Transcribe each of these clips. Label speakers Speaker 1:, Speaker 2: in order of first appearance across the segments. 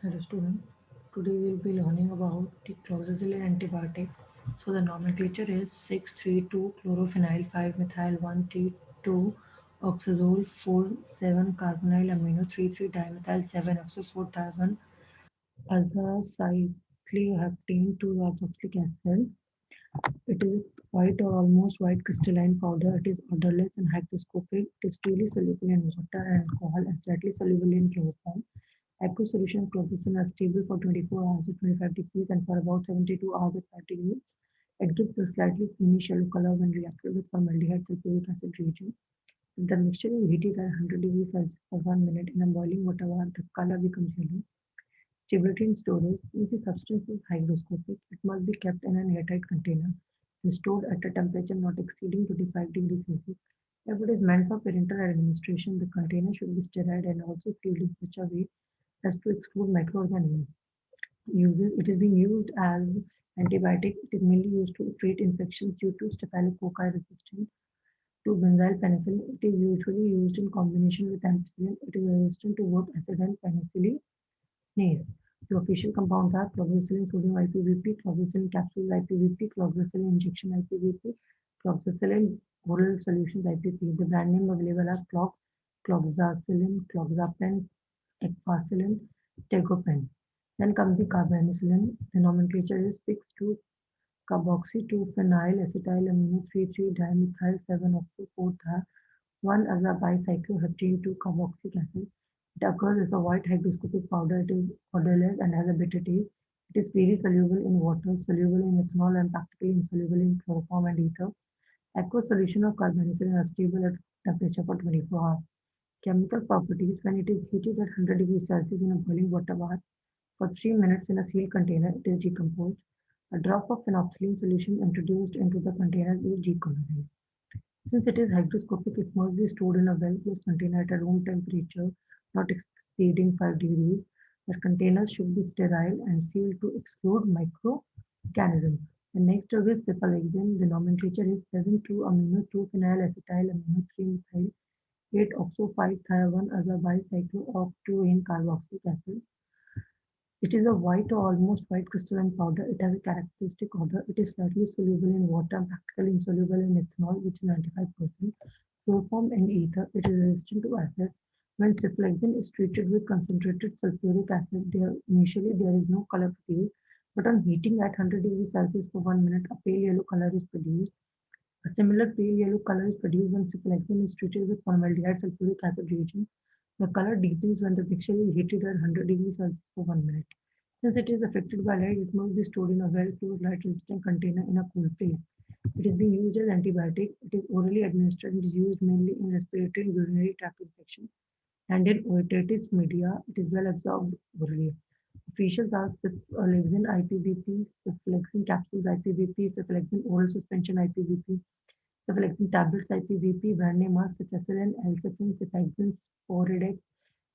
Speaker 1: Hello student. Today we will be learning about the chlorhexidine antibiotic. So the nomenclature is 632 chlorophenyl 5-methyl 1T2 oxazole 4,7 carbonyl amino 3,3 dimethyl 7-oxo 4,000 azacycloheptene 2-carboxylic acid. It is white or almost white crystalline powder. It is odorless and hygroscopic. It is freely soluble in water and alcohol and slightly soluble in chloroform. Aqueous solution of chloroquine are stable for 24 hours at 25 degrees and for about 72 hours at 5 degrees. It gives a slightly greenish yellow color when reacted with formaldehyde sulfuric acid reagent. If the mixture is heated at 100 degrees Celsius for 1 minute in a boiling water bath, the color becomes yellow. Stability in storage. Since the substance is hygroscopic, it must be kept in an airtight container and stored at a temperature not exceeding 25 degrees Celsius. If it is meant for parenteral administration, the container should be sterile and also sealed in such a way as to exclude microorganisms. Uses It is being used as antibiotic. It is mainly used to treat infections due to staphylococci resistant to benzyl penicillin. It is usually used in combination with ampicillin. It is resistant to both acid and penicillin. Names. The official compounds are chlorglycerin sodium IPVP, chlorglycerin capsules IPVP, chlorglycerin injection IPVP, chlorglycerin oral solutions IPP. The brand name available are cloxacillin, cloxapen, ecfacillin, tegopen. Then comes the carbanicillin. The nomenclature is 6,2-carboxy-2-phenyl acetylamino 3,3-dimethyl 7-oxo 4-1-azabicycloheptene 2-carboxylic acid. It occurs as a white hygroscopic powder. It is odorless and has a bitter taste. It is freely soluble in water, soluble in ethanol, and practically insoluble in chloroform and ether. Aqueous solution of carbonicillin are stable at temperature for 24 hours. Chemical properties. When it is heated at 100 degrees Celsius in a boiling water bath for 3 minutes in a sealed container, it is decomposed. A drop of phenolphthalein solution introduced into the container is decolorized. Since it is hygroscopic, it must be stored in a well-closed container at a room temperature not exceeding 5 degrees. The containers should be sterile and sealed to exclude microorganisms. The next drug is cephalexin. The nomenclature is 7,2-amino 2-phenyl amino 3-methyl 8-oxo 5-thiol-1-azabicyclo-octane carboxylic acid. It is a white or almost white crystalline powder. It has a characteristic odor. It is slightly soluble in water and practically insoluble in ethanol, which is 95%. Chloroform and ether. It is resistant to acid. When cephalexin is treated with concentrated sulfuric acid, initially there is no color produced, but on heating at 100 degrees Celsius for 1 minute, a pale yellow color is produced. A similar pale yellow color is produced when cephalexin is treated with formaldehyde sulfuric acid reagent. The color deepens when the mixture is heated at 100 degrees Celsius for 1 minute. Since it is affected by light, it must be stored in a well-closed, light-resistant container in a cool place. It is being used as antibiotic. It is orally administered and is used mainly in respiratory and urinary tract infection and in otitis media. It is well absorbed orally. Officials are cephalexin IPVP, cephalexin capsules IPVP, cephalexin oral suspension IPVP, cephalexin tablets IPVP, brand name are cetirizine, alcepin, cefaxin, sporidex,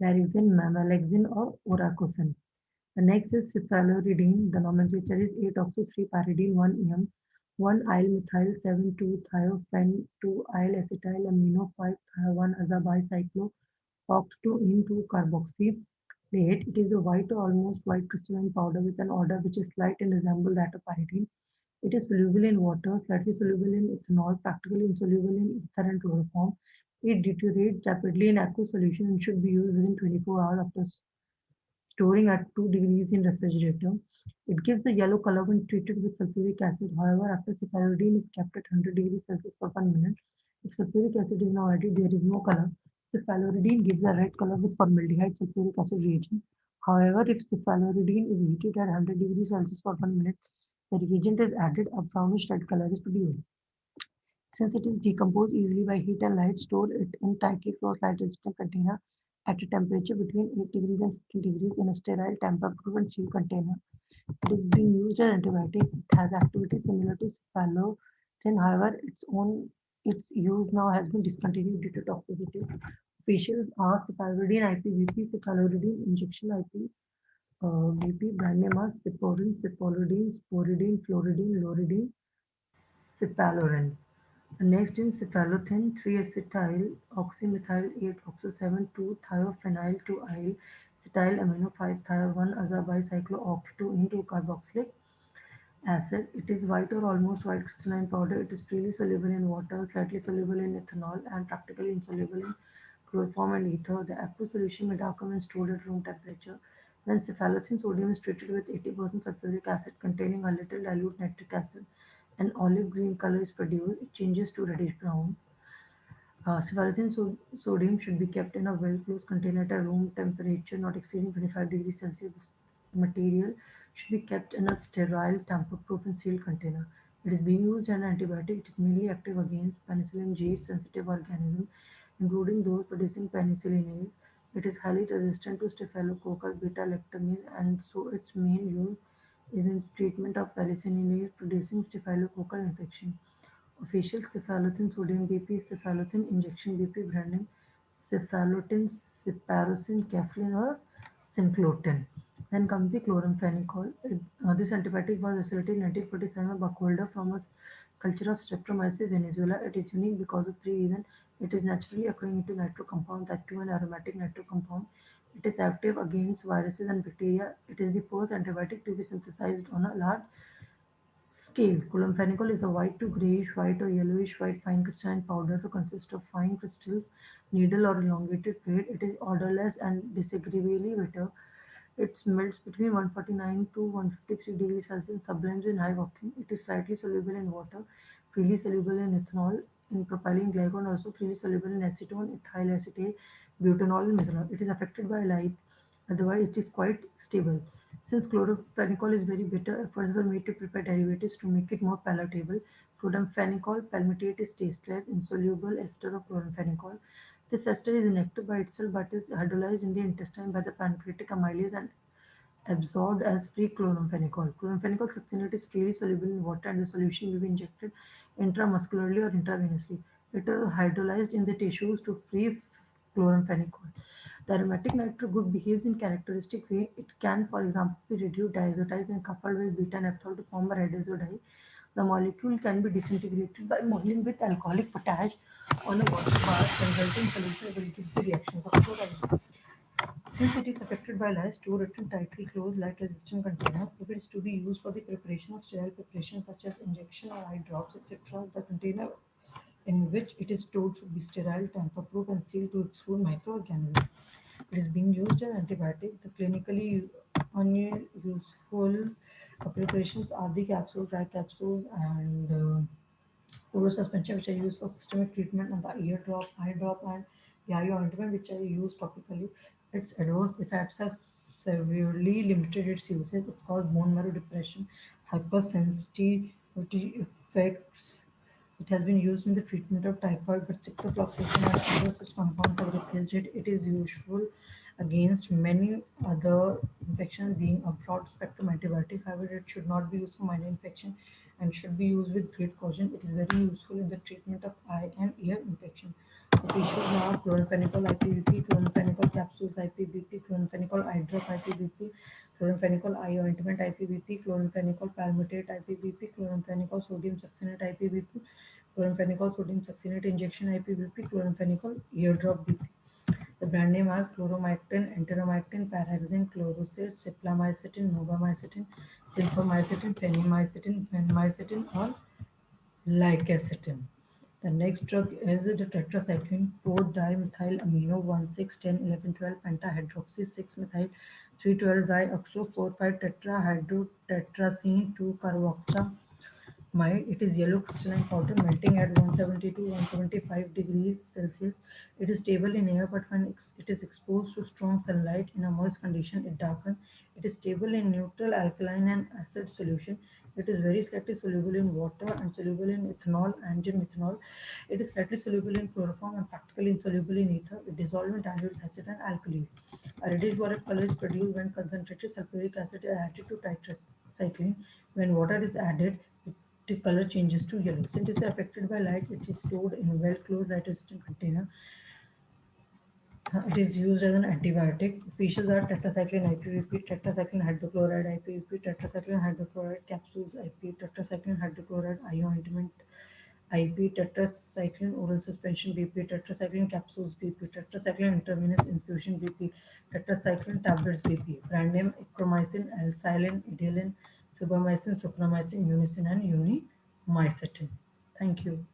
Speaker 1: larixin, mamalexin, or oracocin. The next is cephaloridine. The nomenclature is 8-oxo-3-pyridine 1-em, 1-yl-methyl 7-2-thiophene 2-yl-acetyl-amino 5-1-azabicyclo oct-2-ene 2-carboxylate. It is a white or almost white crystalline powder with an odor which is slight and resembles that of pyridine. It is soluble in water, slightly soluble in ethanol, practically insoluble in ether and chloroform. It deteriorates rapidly in aqueous solution and should be used within 24 hours after storing at 2 degrees in refrigerator. It gives a yellow color when treated with sulfuric acid. However, after cephaloridine is kept at 100 degrees Celsius for 1 minute, if sulfuric acid is now added, there is no color. Cephaloridine gives a red color with formaldehyde sulfuric acid reagent. However, if cephaloridine is heated at 100 degrees Celsius for 1 minute, the reagent is added, a brownish red color is produced. Since it is decomposed easily by heat and light, store it in tightly closed light-resistant container at a temperature between 8 degrees and 15 degrees in a sterile, tamper-proof and sealed container. It is being used as antibiotic. It has activity similar to cephalosporin. However, its use now has been discontinued due to toxicity. Officials are cephaloridine IPVP, cephaloridine injection IP, VP, brand name are Ciporin, Cipolidine, Sporidine, Floridine, Loridine, Cefalorin. The next is cephalothin 3-acetyl oxymethyl 8-oxo 7,2-thiophenyl 2-yl cetyl amino 5-thiol-1 azabicyclooxytwo into carboxylic acid. It is white or almost white crystalline powder. It is freely soluble in water, slightly soluble in ethanol, and practically insoluble in chloroform and ether. The aqueous solution may darken when stored at room temperature. When cephalothin sodium is treated with 80% sulfuric acid containing a little dilute nitric acid, an olive green color is produced. It changes to reddish brown. Sodium should be kept in a well-closed container at a room temperature not exceeding 25 degrees Celsius. The material should be kept in a sterile, tamper-proof and sealed container. It is being used as an antibiotic. It is mainly active against penicillin G-sensitive organisms, including those producing penicillinase. It is highly resistant to Staphylococcus beta-lactamase, and so its main use is in treatment of penicillinase-producing staphylococcal infection. Official cephalothin sodium BP, cephalothin injection BP brand name, cephalotin, cyparosine, caflin or synclotin. Then comes the chloramphenicol. This antibiotic was isolated in 1947 by Buckholder from a culture of Streptomyces venezuela. It is unique because of three reasons. It is naturally occurring into nitro compound, that too an aromatic nitro compound. It is active against viruses and bacteria. It is the first antibiotic to be synthesized on a large scale. Chloramphenicol is a white to grayish white or yellowish white fine crystalline powder to consist of fine crystals, needle or elongated thread. It is odorless and disagreeably bitter. It melts between 149 to 153 degrees Celsius, sublimes in high vacuum. It is slightly soluble in water, freely soluble in ethanol, in propylene glycol, also freely soluble in acetone, ethyl acetate, butanol, and methanol. It is affected by light, otherwise it is quite stable. Since chlorophenicol is very bitter, efforts were made to prepare derivatives to make it more palatable. Chloramphenicol palmitate is tasteless, insoluble ester of chloramphenicol. This ester is inactive by itself but is hydrolyzed in the intestine by the pancreatic amylase and absorbed as free chloramphenicol. Chloramphenicol succinate is freely soluble in water and the solution will be injected intramuscularly or intravenously. It is hydrolyzed in the tissues to free chloramphenicol. The aromatic nitro group behaves in characteristic way. It can, for example, be reduced diazotized and coupled with beta-naphthol to form a red azodide. The molecule can be disintegrated by boiling with alcoholic potash on a water bath. The resulting solution will give the reaction of chloride. Since it is affected by lice, store it in tightly closed, light-resistant container. If it is to be used for the preparation of sterile preparations such as injection or eye drops, etc., the container in which it is stored should be sterile, tamper-proof, and sealed to exclude microorganisms. It is being used as antibiotic. The clinically unuseful preparations are the capsules, dry capsules, and oral suspension, which are used for systemic treatment, and the ear drop, eye drop, and the eye ointment, which are used topically. Its adverse effects have severely limited its usage. It causes bone marrow depression, hypersensitivity effects. It has been used in the treatment of typhoid, but ciprofloxacin and other such compounds have replaced it. It is useful against many other infections, being a broad spectrum antibiotic. However, it should not be used for minor infection and should be used with great caution. It is very useful in the treatment of eye and ear infection. Officials are chloramphenicol IPVP, chloramphenicol capsules IPVP, chloramphenicol eye drop IPVP, chloramphenicol eye ointment IPVP, chloramphenicol palmitate IPVP, chloramphenicol sodium succinate IPVP, chloramphenicol sodium succinate injection IPVP, chloramphenicol eardrop BP. The brand name are chloromycetin, enteromycin, paraxin, chloroside, ciplamycetin, nobamycetin, synthomycetin, phenymycetin, phenmycetin, or lycacetin. The next drug is the tetracycline 4-dimethylamino 1,6,10,11,12 pentahydroxy 6-methyl 3,12 dioxo 4,5 tetrahydrotetracene 2 carboxa mild. It is yellow crystalline powder melting at 170 to 175 degrees Celsius. It is stable in air, but when it is exposed to strong sunlight in a moist condition, it darkens. It is stable in neutral alkaline and acid solution. It is very slightly soluble in water and soluble in ethanol and in methanol. It is slightly soluble in chloroform and practically insoluble in ether. It dissolves in dilute acid and alkali. A reddish violet color is produced when concentrated sulfuric acid is added to tetracycline. When water is added, the color changes to yellow. Since it is affected by light, it is stored in a well-closed light-resistant container. It is used as an antibiotic. Features are tetracycline IPVP, tetracycline hydrochloride IPVP, tetracycline hydrochloride capsules IP, tetracycline hydrochloride eye ointment IP tetracycline oral suspension BP, tetracycline capsules BP, tetracycline intravenous infusion BP, tetracycline tablets BP. Brand name echromycin, alcyline, idilin, subamycin, sucramycin, unicin, and unimycetin. Thank you.